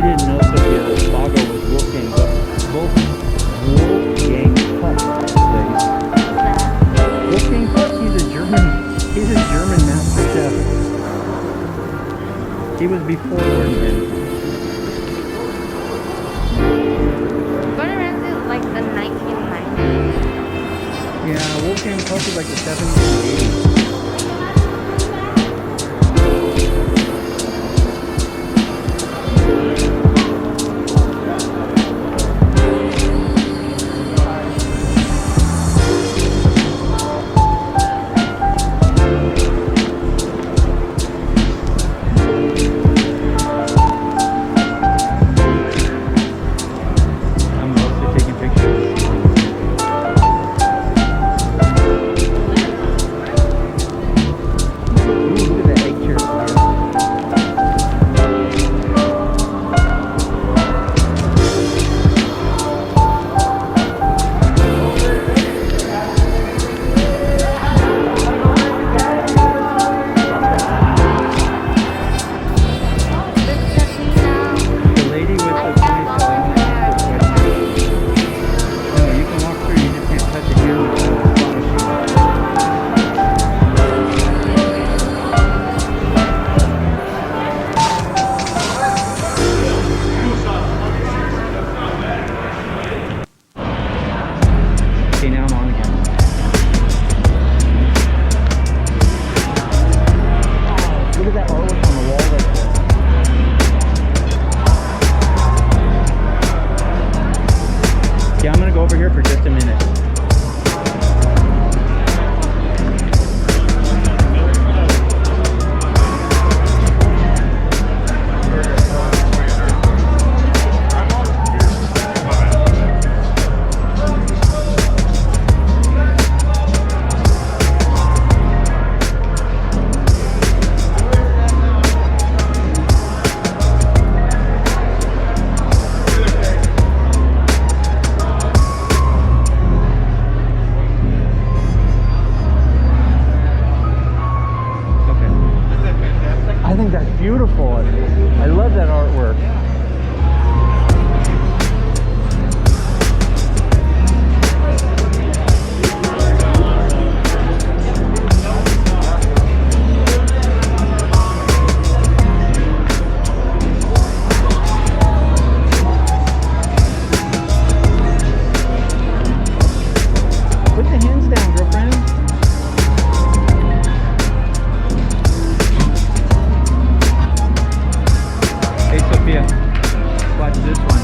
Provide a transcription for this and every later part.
didn't know Sofia Spago was Wolfgang, but Wolfgang Puck, please. Wolfgang Puck, he's a German master chef. He was before Gordon Ramsay. Gordon Ramsay is like the 1990s. Yeah, Wolfgang Puck is like the 70s and 80s. Over here for just a minute. Beautiful. I love that artwork. Put the hands down, girlfriend. Hey Sophia, watch this one.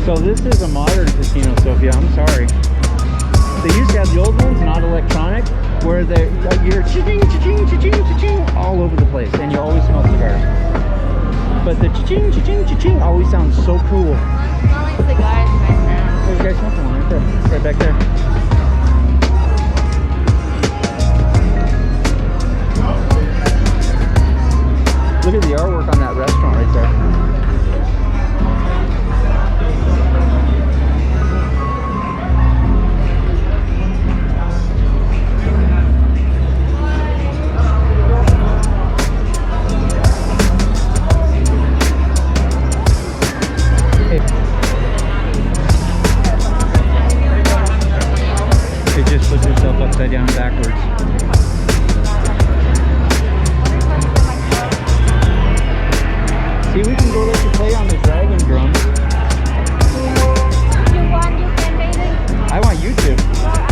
So this is a modern casino, Sophia, I'm sorry. They used to have the old ones, not electronic, where you hear cha-ching, cha-ching, cha-ching, cha-ching all over the place, and you always smell cigars. But the cha-ching, cha-ching, cha-ching always sounds so cool. I'm smelling cigars right now. Oh, you guys smoking one right there, right back there. Look at the artwork on that restaurant right there. It just puts yourself upside down and backwards. See, we can go let you play on the dragon drum. You want you can, baby? I want you to.